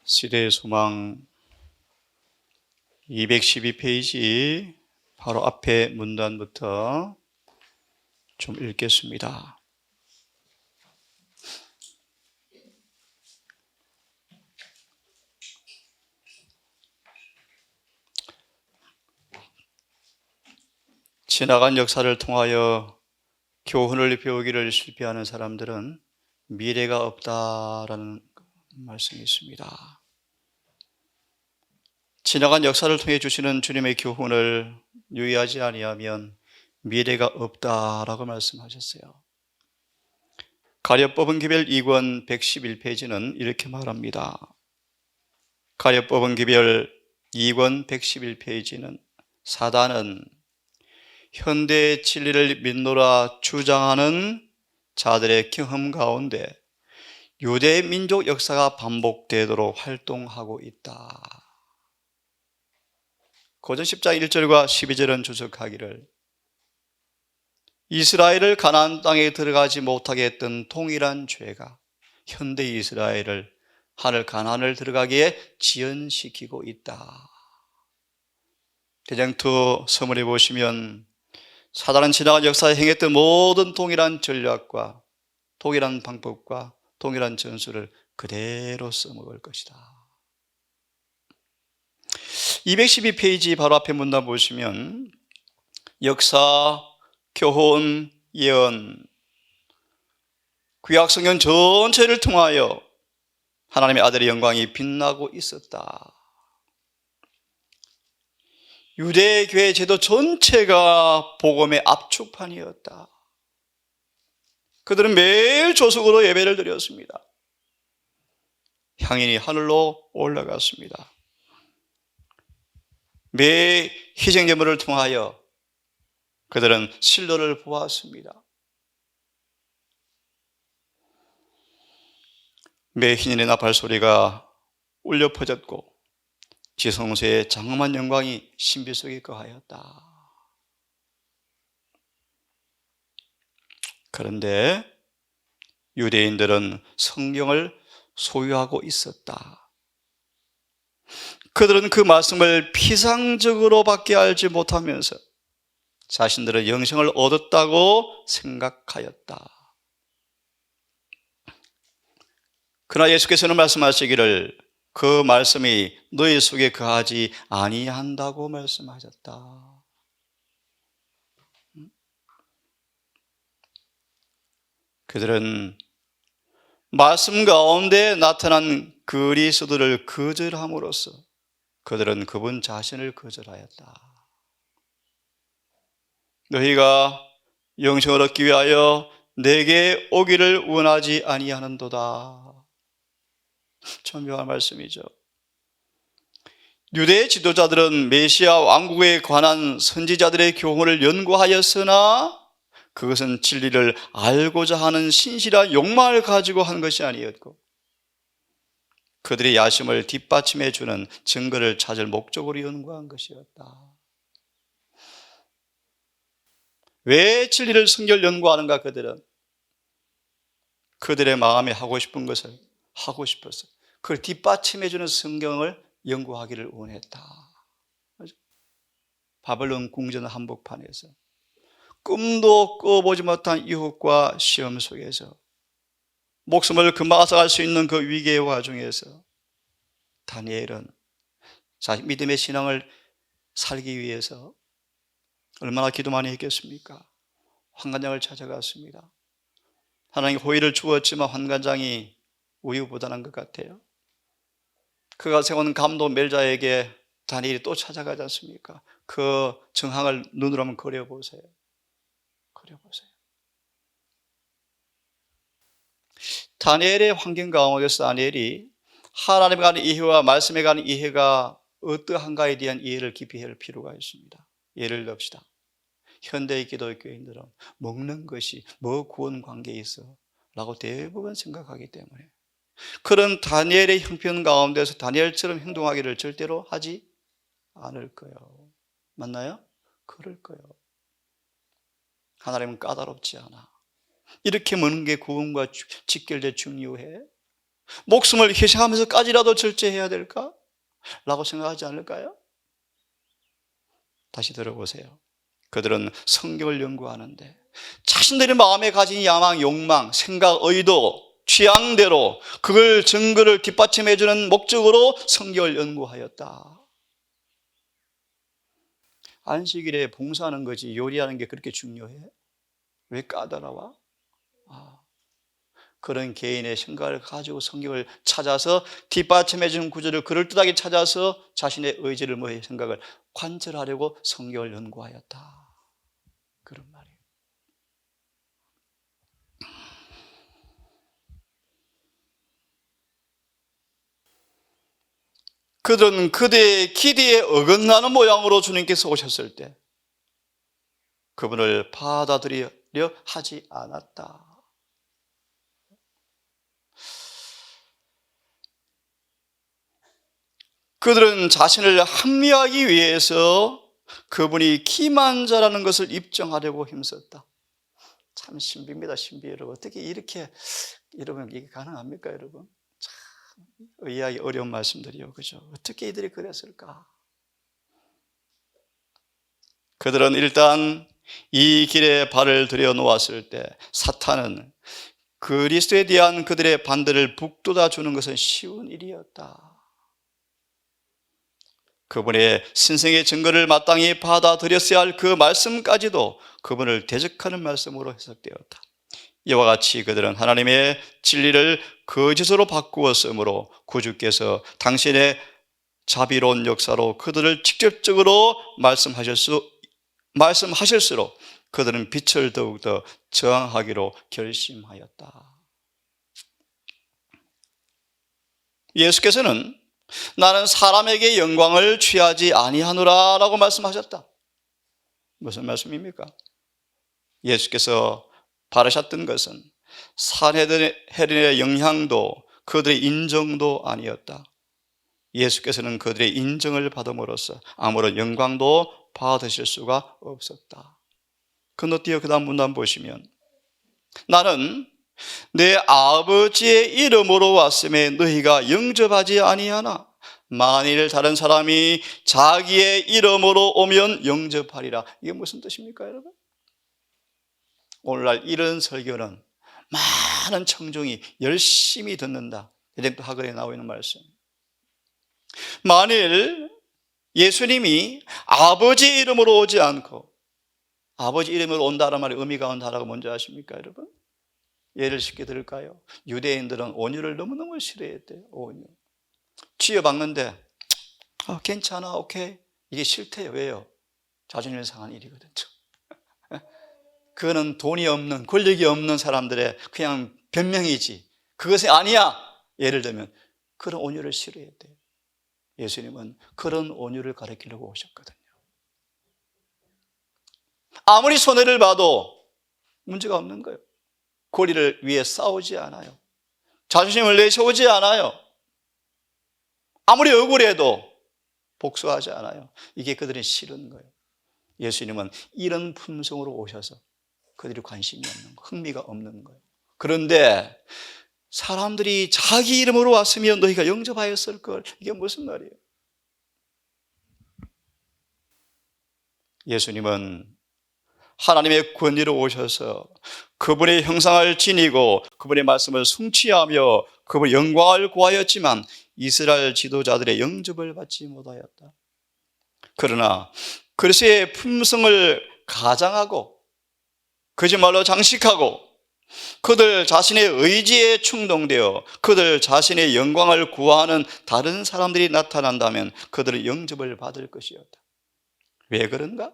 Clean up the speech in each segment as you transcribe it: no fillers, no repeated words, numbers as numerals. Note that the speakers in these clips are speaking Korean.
시대의 소망 212페이지 바로 앞에 문단부터 좀 읽겠습니다. 지나간 역사를 통하여 교훈을 배우기를 실패하는 사람들은 미래가 없다라는 말씀이 있습니다. 지나간 역사를 통해 주시는 주님의 교훈을 유의하지 아니하면 미래가 없다라고 말씀하셨어요. 가려법은 기별 2권 111페이지는 이렇게 말합니다. 가려법은 기별 2권 111페이지는 사단은 현대의 진리를 믿노라 주장하는 자들의 경험 가운데 유대 민족 역사가 반복되도록 활동하고 있다. 고전 10장 1절과 12절은 주석하기를 이스라엘을 가나안 땅에 들어가지 못하게 했던 동일한 죄가 현대 이스라엘을 하늘 가나안을 들어가기에 지연시키고 있다. 대장투 서문에 보시면 사단은 지나간 역사에 행했던 모든 동일한 전략과 동일한 방법과 동일한 전술을 그대로 써먹을 것이다. 212페이지 바로 앞에 문단 보시면 역사, 교훈, 예언, 구약 성경 전체를 통하여 하나님의 아들의 영광이 빛나고 있었다. 유대교회 제도 전체가 복음의 압축판이었다. 그들은 매일 조석으로 예배를 드렸습니다. 향인이 하늘로 올라갔습니다. 매 희생제물을 통하여 그들은 실로를 보았습니다. 매 희년의 나팔 소리가 울려 퍼졌고 지성소의 장엄한 영광이 신비 속에 거하였다. 그런데 유대인들은 성경을 소유하고 있었다. 그들은 그 말씀을 피상적으로밖에 알지 못하면서 자신들은 영생을 얻었다고 생각하였다. 그러나 예수께서는 말씀하시기를 그 말씀이 너희 속에 거하지 아니한다고 말씀하셨다. 그들은 말씀 가운데 나타난 그리스도를 거절함으로써 그들은 그분 자신을 거절하였다. 너희가 영생을 얻기 위하여 내게 오기를 원하지 아니하는도다. 참 묘한 말씀이죠. 유대 지도자들은 메시아 왕국에 관한 선지자들의 교훈을 연구하였으나 그것은 진리를 알고자 하는 신실한 욕망을 가지고 한 것이 아니었고 그들의 야심을 뒷받침해 주는 증거를 찾을 목적으로 연구한 것이었다. 왜 진리를 성결 연구하는가? 그들은 그들의 마음에 하고 싶은 것을 하고 싶었어요. 그걸 뒷받침해 주는 성경을 연구하기를 원했다. 바벨론 궁전 한복판에서 꿈도 꿔보지 못한 유혹과 시험 속에서 목숨을 금방 앗아갈 수 있는 그 위기의 와중에서 다니엘은 자기 믿음의 신앙을 살기 위해서 얼마나 기도 많이 했겠습니까? 환관장을 찾아갔습니다. 하나님 호의를 주었지만 환관장이 우유부단한 것 같아요. 그가 세운 감독 멜자에게 다니엘이 또 찾아가지 않습니까? 그 정황을 눈으로 한번 그려보세요. 그려보세요. 다니엘의 환경 가운데서 다니엘이 하나님에 관한 이해와 말씀에 관한 이해가 어떠한가에 대한 이해를 깊이 할 필요가 있습니다. 예를 듭시다. 현대의 기독교인들은 먹는 것이 뭐 구원 관계에 있어? 라고 대부분 생각하기 때문에 그런 다니엘의 형편 가운데서 다니엘처럼 행동하기를 절대로 하지 않을 거예요. 맞나요? 그럴 거예요. 하나님은 까다롭지 않아. 이렇게 먹는 게 구원과 직결돼 중요해? 목숨을 희생하면서까지라도 절제해야 될까? 라고 생각하지 않을까요? 다시 들어보세요. 그들은 성경을 연구하는데 자신들의 마음에 가진 야망, 욕망, 생각, 의도, 취향대로 그걸 증거를 뒷받침해주는 목적으로 성경을 연구하였다. 안식일에 봉사하는 거지 요리하는 게 그렇게 중요해? 왜 까다로워? 그런 개인의 생각을 가지고 성경을 찾아서 뒷받침해주는 구절을 그럴듯하게 찾아서 자신의 의지를 생각을 관철하려고 성경을 연구하였다. 그런 말이에요. 그들은 그대의 기대에 어긋나는 모양으로 주님께서 오셨을 때 그분을 받아들이려 하지 않았다. 그들은 자신을 합리화하기 위해서 그분이 기만자라는 것을 입증하려고 힘썼다. 참 신비입니다. 신비 여러분. 어떻게 이렇게 여러분 이게 가능합니까 여러분? 참 이해하기 어려운 말씀들이요. 그죠? 어떻게 이들이 그랬을까? 그들은 일단 이 길에 발을 들여놓았을 때 사탄은 그리스도에 대한 그들의 반대를 북돋아 주는 것은 쉬운 일이었다. 그분의 신성의 증거를 마땅히 받아들였어야 할 그 말씀까지도 그분을 대적하는 말씀으로 해석되었다. 이와 같이 그들은 하나님의 진리를 거짓으로 바꾸었으므로 구주께서 당신의 자비로운 역사로 그들을 직접적으로 말씀하실수록 그들은 빛을 더욱더 저항하기로 결심하였다. 예수께서는 나는 사람에게 영광을 취하지 아니하노라 라고 말씀하셨다. 무슨 말씀입니까? 예수께서 바라셨던 것은 산헤드린의 영향도 그들의 인정도 아니었다. 예수께서는 그들의 인정을 받음으로써 아무런 영광도 받으실 수가 없었다. 건너뛰어 그 다음 문단 보시면 나는 내 아버지의 이름으로 왔음에 너희가 영접하지 아니하나 만일 다른 사람이 자기의 이름으로 오면 영접하리라. 이게 무슨 뜻입니까 여러분? 오늘날 이런 설교는 많은 청중이 열심히 듣는다. 대전도 학원에 나와 있는 말씀. 만일 예수님이 아버지 이름으로 오지 않고 아버지 이름으로 온다는 말의 의미가 온다라고 뭔지 아십니까 여러분? 예를 쉽게 들을까요? 유대인들은 온유를 너무너무 싫어했대요. 온유. 취해봤는데 괜찮아 오케이 이게 싫대요. 왜요? 자존심 상한 일이거든요. 그거는 돈이 없는 권력이 없는 사람들의 그냥 변명이지 그것이 아니야. 예를 들면 그런 온유를 싫어했대요. 예수님은 그런 온유를 가르치려고 오셨거든요. 아무리 손해를 봐도 문제가 없는 거예요. 권리를 위해 싸우지 않아요. 자존심을 내세우지 않아요. 아무리 억울해도 복수하지 않아요. 이게 그들이 싫은 거예요. 예수님은 이런 품성으로 오셔서 그들이 관심이 없는 거예요. 흥미가 없는 거예요. 그런데 사람들이 자기 이름으로 왔으면 너희가 영접하였을 걸. 이게 무슨 말이에요? 예수님은 하나님의 권위로 오셔서 그분의 형상을 지니고 그분의 말씀을 성취하며 그분의 영광을 구하였지만 이스라엘 지도자들의 영접을 받지 못하였다. 그러나 그리스도의 품성을 가장하고 거짓말로 장식하고 그들 자신의 의지에 충동되어 그들 자신의 영광을 구하는 다른 사람들이 나타난다면 그들은 영접을 받을 것이었다. 왜 그런가?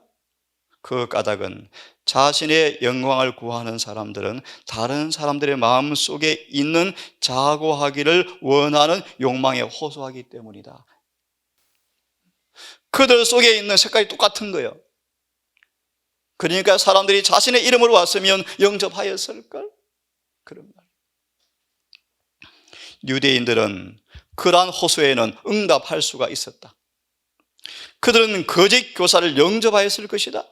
그 까닭은 자신의 영광을 구하는 사람들은 다른 사람들의 마음 속에 있는 자고하기를 원하는 욕망에 호소하기 때문이다. 그들 속에 있는 색깔이 똑같은 거예요. 그러니까 사람들이 자신의 이름으로 왔으면 영접하였을걸? 그런 말. 유대인들은 그러한 호소에는 응답할 수가 있었다. 그들은 거짓 교사를 영접하였을 것이다.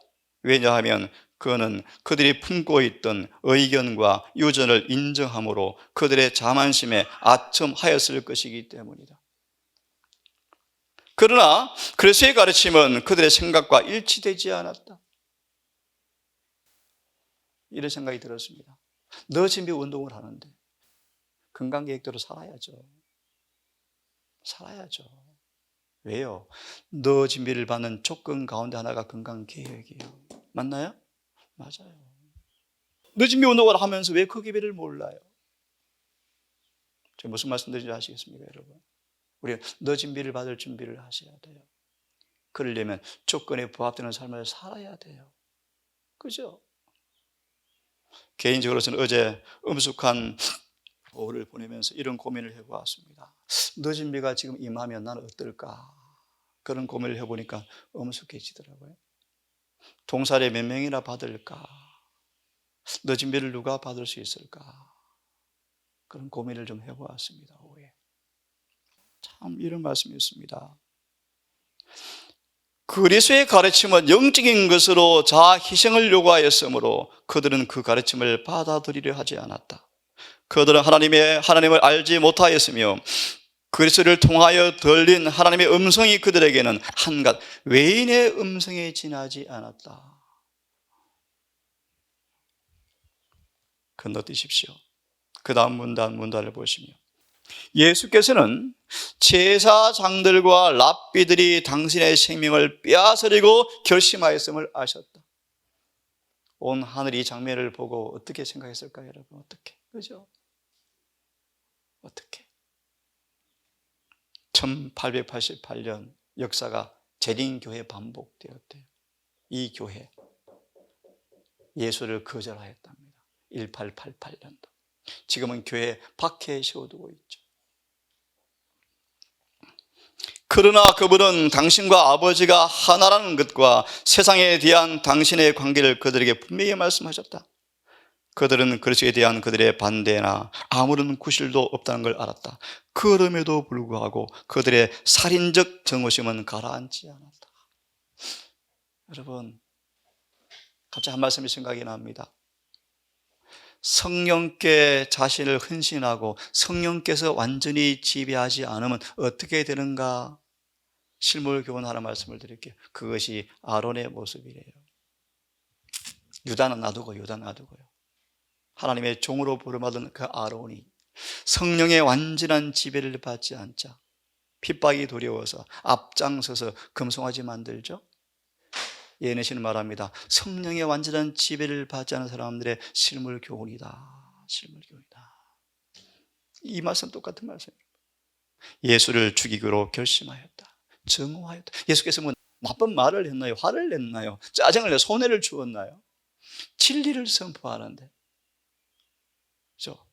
왜냐하면 그거는 그들이 품고 있던 의견과 유전을 인정함으로 그들의 자만심에 아첨하였을 것이기 때문이다. 그러나 그리스도의 가르침은 그들의 생각과 일치되지 않았다. 이런 생각이 들었습니다. 너 준비 운동을 하는데 건강계획대로 살아야죠. 살아야죠. 왜요? 너 준비를 받는 조건 가운데 하나가 건강계획이에요. 맞나요? 맞아요. 너 준비 운동을 하면서 왜 그 기회를 몰라요? 제가 무슨 말씀드리는지 아시겠습니까, 여러분? 우리가 너 준비를 받을 준비를 하셔야 돼요. 그러려면 조건에 부합되는 삶을 살아야 돼요. 그죠? 개인적으로 저는 어제 엄숙한 오후를 보내면서 이런 고민을 해보았습니다. 너 준비가 지금 임하면 나는 어떨까? 그런 고민을 해보니까 엄숙해지더라고요. 동사례 몇 명이나 받을까? 너 준비를 누가 받을 수 있을까? 그런 고민을 좀 해보았습니다. 오후에. 참 이런 말씀이었습니다. 그리스도의 가르침은 영적인 것으로 자아 희생을 요구하였으므로 그들은 그 가르침을 받아들이려 하지 않았다. 그들은 하나님을 알지 못하였으며 그리스도를 통하여 들린 하나님의 음성이 그들에게는 한갓 외인의 음성에 지나지 않았다. 건너뛰십시오. 그 다음 문단을 보시며 예수께서는 제사장들과 랍비들이 당신의 생명을 빼앗으려고 결심하였음을 아셨다. 온 하늘이 이 장면을 보고 어떻게 생각했을까요, 여러분? 어떻게? 그죠? 어떻게? 1888년 역사가 재림교회 반복되었대요. 이 교회 예수를 거절하였답니다. 1888년도. 지금은 교회 밖에 세워두고 있죠. 그러나 그분은 당신과 아버지가 하나라는 것과 세상에 대한 당신의 관계를 그들에게 분명히 말씀하셨다. 그들은 그리스도에 대한 그들의 반대나 아무런 구실도 없다는 걸 알았다. 그럼에도 불구하고 그들의 살인적 정오심은 가라앉지 않았다. 여러분, 갑자기 한 말씀이 생각이 납니다. 성령께 자신을 헌신하고 성령께서 완전히 지배하지 않으면 어떻게 되는가? 실물 교훈하는 말씀을 드릴게요. 그것이 아론의 모습이래요. 유다는 놔두고요. 하나님의 종으로 부름받은 그 아론이 성령의 완전한 지배를 받지 않자 핍박이 두려워서 앞장서서 금송아지 만들죠. 예내시는 말합니다. 성령의 완전한 지배를 받지 않은 사람들의 실물 교훈이다. 이 말씀 똑같은 말씀입니다. 예수를 죽이기로 결심하였다. 정오하였다. 예수께서 뭐 나쁜 말을 했나요? 화를 냈나요? 짜증을 내요? 손해를 주었나요? 진리를 선포하는데, 그렇죠?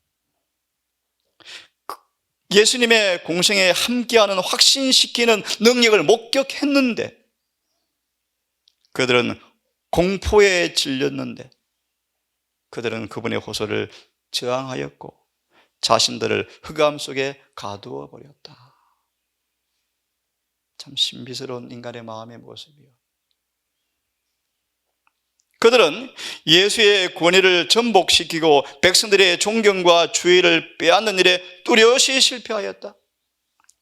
예수님의 공생에 함께하는 확신시키는 능력을 목격했는데 그들은 공포에 질렸는데 그들은 그분의 호소를 저항하였고 자신들을 흑암 속에 가두어 버렸다. 참 신비스러운 인간의 마음의 모습이요. 그들은 예수의 권위를 전복시키고 백성들의 존경과 주의를 빼앗는 일에 뚜렷이 실패하였다.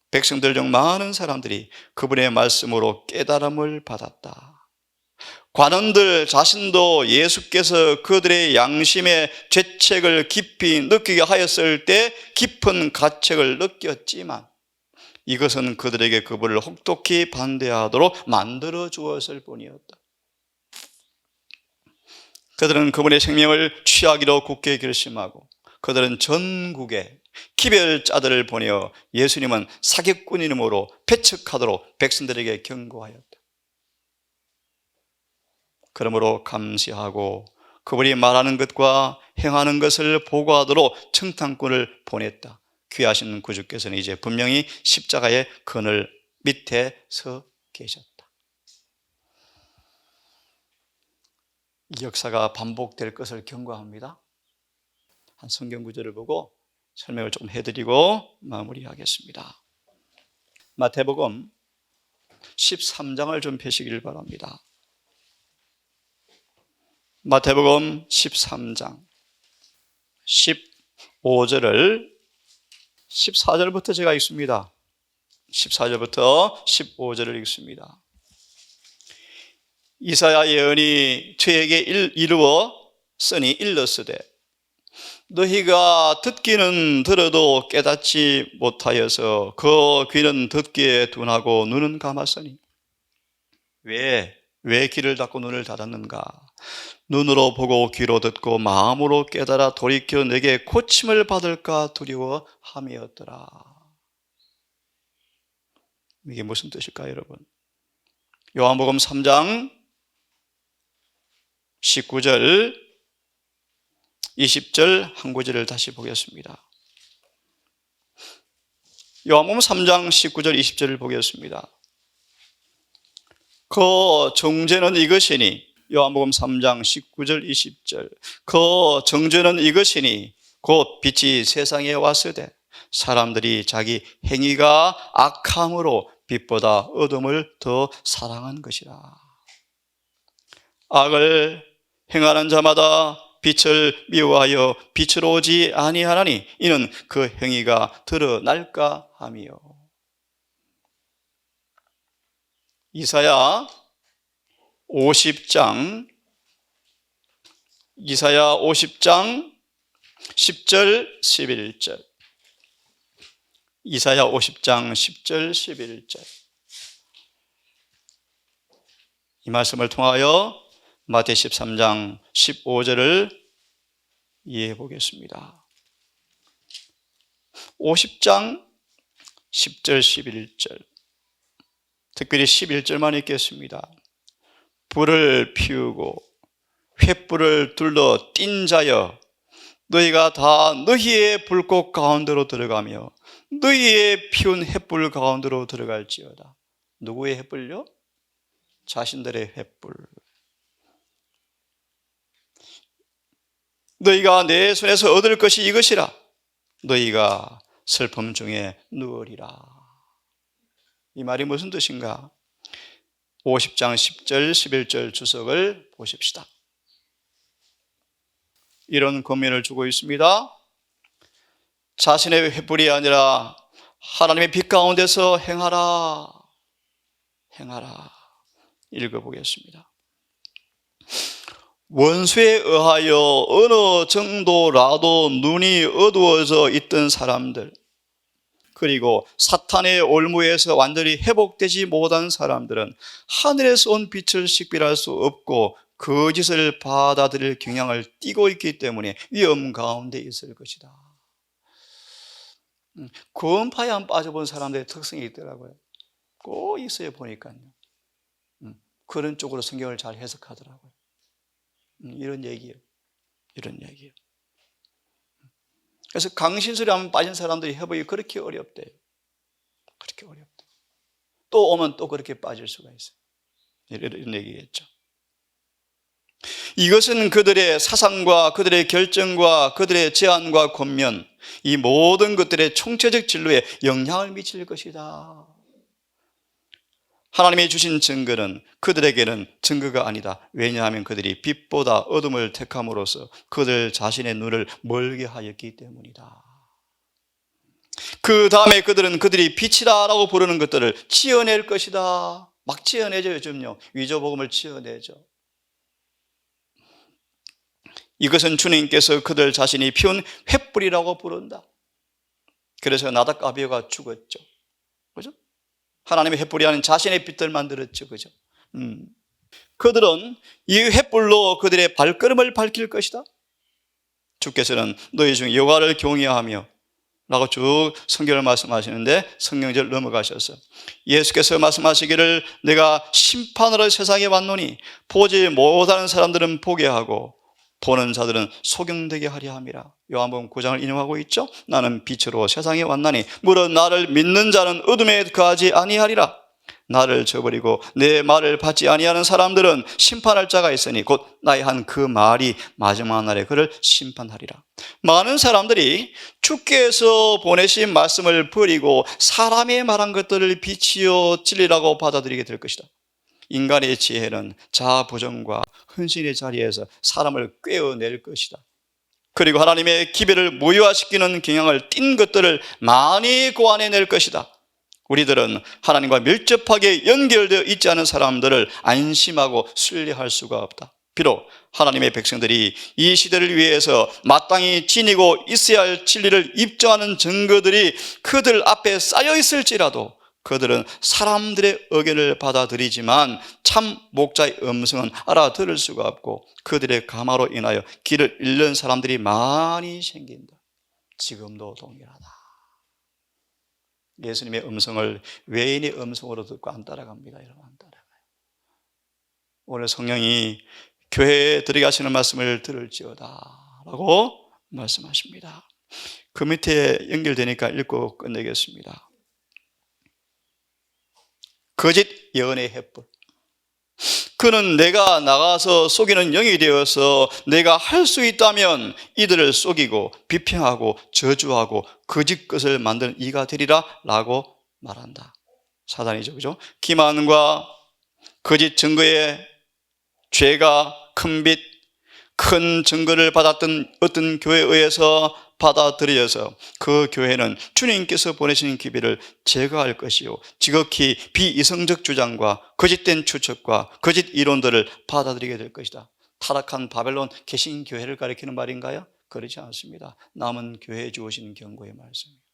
백성들 중 많은 사람들이 그분의 말씀으로 깨달음을 받았다. 관원들 자신도 예수께서 그들의 양심의 죄책을 깊이 느끼게 하였을 때 깊은 가책을 느꼈지만 이것은 그들에게 그분을 혹독히 반대하도록 만들어 주었을 뿐이었다. 그들은 그분의 생명을 취하기로 굳게 결심하고 그들은 전국에 기별자들을 보내어 예수님은 사기꾼이므로 배척하도록 백성들에게 경고하였다. 그러므로 감시하고 그분이 말하는 것과 행하는 것을 보고하도록 청탄꾼을 보냈다. 귀하신 구주께서는 이제 분명히 십자가의 그늘 밑에 서 계셨다. 이 역사가 반복될 것을 경고합니다. 한 성경 구절을 보고 설명을 좀 해드리고 마무리하겠습니다. 마태복음 13장을 좀 펴시기를 바랍니다. 마태복음 13장 15절을 14절부터 제가 읽습니다. 14절부터 15절을 읽습니다. 이사야 예언이 저에게 이루었으니 일렀으되 너희가 듣기는 들어도 깨닫지 못하여서 그 귀는 듣기에 둔하고 눈은 감았으니 왜 귀를 닫고 눈을 닫았는가? 눈으로 보고 귀로 듣고 마음으로 깨달아 돌이켜 내게 고침을 받을까 두려워함이었더라. 이게 무슨 뜻일까요, 여러분? 요한복음 3장 19절 20절 한 구절을 다시 보겠습니다. 요한복음 3장 19절 20절을 보겠습니다. 그 정죄는 이것이니, 요한복음 3장 19절 20절, 그 정죄는 이것이니 곧 빛이 세상에 왔으되 사람들이 자기 행위가 악함으로 빛보다 어둠을 더 사랑한 것이라. 악을 행하는 자마다 빛을 미워하여 빛으로 오지 아니하나니 이는 그 행위가 드러날까 하며. 이사야 50장 10절 11절, 이사야 50장 10절 11절, 이 말씀을 통하여 마태 13장 15절을 이해해 보겠습니다. 50장 10절 11절, 특별히 11절만 읽겠습니다. 불을 피우고 횃불을 둘러 띈 자여 너희가 다 너희의 불꽃 가운데로 들어가며 너희의 피운 횃불 가운데로 들어갈지어다. 누구의 횃불요? 자신들의 횃불. 너희가 내 손에서 얻을 것이 이것이라. 너희가 슬픔 중에 누우리라. 이 말이 무슨 뜻인가? 50장 10절 11절 주석을 보십시다. 이런 권면을 주고 있습니다. 자신의 횃불이 아니라 하나님의 빛 가운데서 행하라. 읽어보겠습니다. 원수에 의하여 어느 정도라도 눈이 어두워져 있던 사람들, 그리고 사탄의 올무에서 완전히 회복되지 못한 사람들은 하늘에서 온 빛을 식별할 수 없고 거짓을 받아들일 경향을 띠고 있기 때문에 위험 가운데 있을 것이다. 구원파에 안 빠져본 사람들의 특성이 있더라고요. 꼭 있어요, 보니까요. 그런 쪽으로 성경을 잘 해석하더라고요. 이런 얘기예요. 그래서 강신술에 한번 빠진 사람들이 회복이 그렇게 어렵대요. 또 오면 또 그렇게 빠질 수가 있어요. 이런 얘기겠죠. 이것은 그들의 사상과 그들의 결정과 그들의 제안과 권면, 이 모든 것들의 총체적 진로에 영향을 미칠 것이다. 하나님이 주신 증거는 그들에게는 증거가 아니다. 왜냐하면 그들이 빛보다 어둠을 택함으로써 그들 자신의 눈을 멀게 하였기 때문이다. 그 다음에 그들이 빛이다라고 부르는 것들을 치어낼 것이다. 막 치어내죠, 요즘요. 위조복음을 치어내죠. 이것은 주님께서 그들 자신이 피운 횃불이라고 부른다. 그래서 나답과 아비후가 죽었죠. 그죠? 하나님의 횃불이 아닌 자신의 빛을 만들었죠. 그죠? 그들은 이 횃불로 그들의 발걸음을 밝힐 것이다. 주께서는 너희 중 여호와를 경외하며 라고 쭉 성경을 말씀하시는데 성경절 넘어가셔서 예수께서 말씀하시기를 내가 심판으로 세상에 왔노니 보지 못하는 사람들은 보게 하고 보는 자들은 소경되게 하려 함이라. 요한복음 9장을 인용하고 있죠. 나는 빛으로 세상에 왔나니 물론 나를 믿는 자는 어둠에 거하지 아니하리라. 나를 저버리고 내 말을 받지 아니하는 사람들은 심판할 자가 있으니 곧 나의 한 그 말이 마지막 날에 그를 심판하리라. 많은 사람들이 주께서 보내신 말씀을 버리고 사람의 말한 것들을 빛이요 진리라고 받아들이게 될 것이다. 인간의 지혜는 자아 보정과 헌신의 자리에서 사람을 꿰어낼 것이다. 그리고 하나님의 기별을 무효화시키는 경향을 띈 것들을 많이 고안해낼 것이다. 우리들은 하나님과 밀접하게 연결되어 있지 않은 사람들을 안심하고 신뢰할 수가 없다. 비록 하나님의 백성들이 이 시대를 위해서 마땅히 지니고 있어야 할 진리를 입증하는 증거들이 그들 앞에 쌓여 있을지라도 그들은 사람들의 의견을 받아들이지만 참 목자의 음성은 알아들을 수가 없고 그들의 감화로 인하여 길을 잃는 사람들이 많이 생긴다. 지금도 동일하다. 예수님의 음성을 외인의 음성으로 듣고 안 따라갑니다. 여러분, 안 따라가요. 오늘 성령이 교회에 들어가시는 말씀을 들을지어다 라고 말씀하십니다. 그 밑에 연결되니까 읽고 끝내겠습니다. 거짓 예언의 횃불. 그는 내가 나가서 속이는 영이 되어서 내가 할 수 있다면 이들을 속이고 비평하고 저주하고 거짓 것을 만드는 이가 되리라 라고 말한다. 사단이죠, 그죠? 기만과 거짓 증거에 죄가 큰 빚, 큰 증거를 받았던 어떤 교회에 의해서 받아들여서 그 교회는 주님께서 보내신 기별을 제거할 것이요, 지극히 비이성적 주장과 거짓된 추측과 거짓 이론들을 받아들이게 될 것이다. 타락한 바벨론 개신교회를 가리키는 말인가요? 그렇지 않습니다. 남은 교회에 주어지는 경고의 말씀입니다.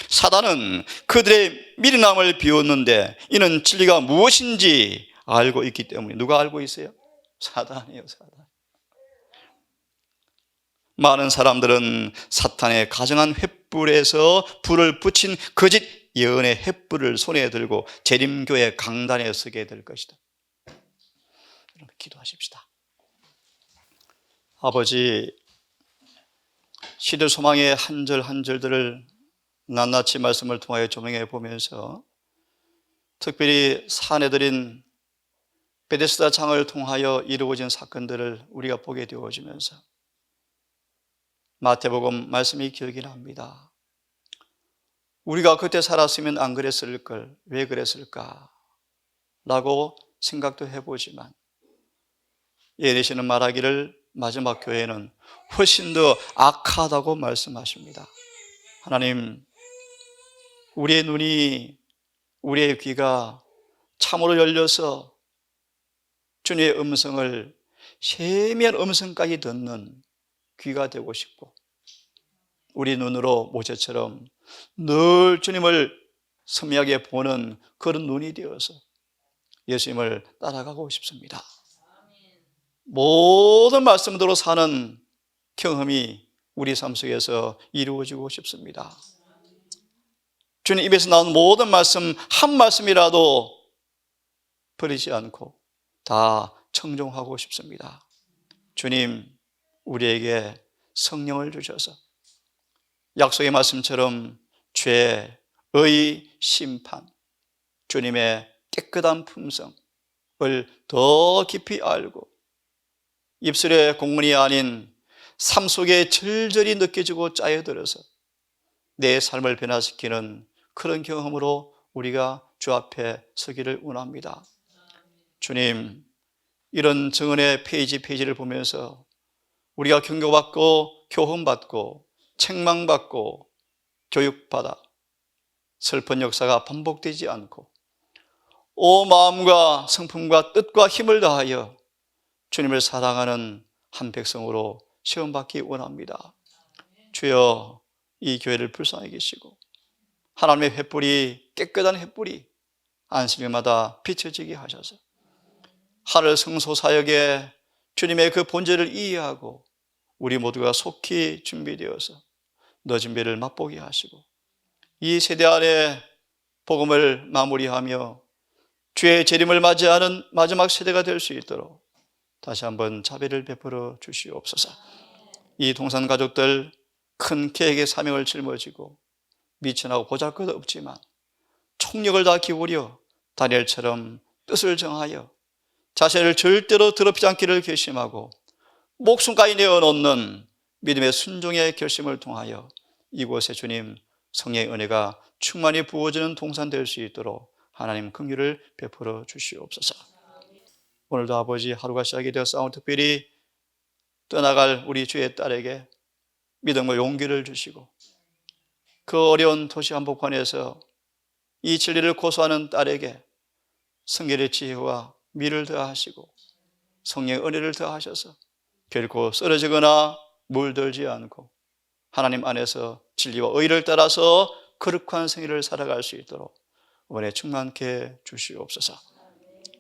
사단은 그들의 미련함을 비웠는데 이는 진리가 무엇인지 알고 있기 때문에. 누가 알고 있어요? 사단이에요, 사단. 많은 사람들은 사탄의 가정한 횃불에서 불을 붙인 거짓 예언의 횃불을 손에 들고 재림교회 강단에 서게 될 것이다. 여러분, 기도하십시다. 아버지, 시대 소망의 한 절 한 절들을 낱낱이 말씀을 통하여 조명해 보면서 특별히 사내들인 베데스다 장을 통하여 이루어진 사건들을 우리가 보게 되어지면서 마태복음 말씀이 기억이 납니다. 우리가 그때 살았으면 안 그랬을 걸, 왜 그랬을까? 라고 생각도 해보지만 예레시는 말하기를 마지막 교회는 훨씬 더 악하다고 말씀하십니다. 하나님, 우리의 눈이, 우리의 귀가 참으로 열려서 주님의 음성을, 세미한 음성까지 듣는 귀가 되고 싶고, 우리 눈으로 모세처럼 늘 주님을 선명하게 보는 그런 눈이 되어서 예수님을 따라가고 싶습니다. 모든 말씀대로 사는 경험이 우리 삶 속에서 이루어지고 싶습니다. 주님 입에서 나온 모든 말씀 한 말씀이라도 버리지 않고 다 청종하고 싶습니다. 주님, 우리에게 성령을 주셔서 약속의 말씀처럼 죄, 의, 심판, 주님의 깨끗한 품성을 더 깊이 알고 입술의 공문이 아닌 삶 속에 절절히 느껴지고 짜여들어서 내 삶을 변화시키는 그런 경험으로 우리가 주 앞에 서기를 원합니다. 주님, 이런 증언의 페이지를 보면서 우리가 경고받고 교훈받고 책망받고 교육받아 슬픈 역사가 반복되지 않고 온 마음과 성품과 뜻과 힘을 다하여 주님을 사랑하는 한 백성으로 시험받기 원합니다. 주여, 이 교회를 불쌍히 계시고 하나님의 횃불이, 깨끗한 횃불이 안식일마다 비춰지게 하셔서 하늘 성소 사역에 주님의 그 본질을 이해하고 우리 모두가 속히 준비되어서 늦은 배를 맛보게 하시고 이 세대 안에 복음을 마무리하며 주의 재림을 맞이하는 마지막 세대가 될 수 있도록 다시 한번 자비를 베풀어 주시옵소서. 이 동산 가족들 큰 계획의 사명을 짊어지고 미천하고 보잘것없지만 총력을 다 기울여 다니엘처럼 뜻을 정하여 자신을 절대로 더럽히지 않기를 결심하고 목숨까지 내어놓는 믿음의 순종의 결심을 통하여 이곳에 주님 성령의 은혜가 충만히 부어지는 동산 될 수 있도록 하나님 긍휼을 베풀어 주시옵소서. 오늘도 아버지 하루가 시작이 되었사오니 특별히 떠나갈 우리 주의 딸에게 믿음과 용기를 주시고 그 어려운 도시 한복판에서 이 진리를 고수하는 딸에게 성결의 지혜와 미를 더하시고 성령의 은혜를 더하셔서 결코 쓰러지거나 물들지 않고 하나님 안에서 진리와 의를 따라서 거룩한 생애를 살아갈 수 있도록 은혜 충만케 해 주시옵소서.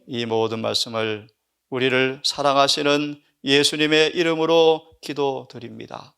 이 모든 말씀을 우리를 사랑하시는 예수님의 이름으로 기도드립니다.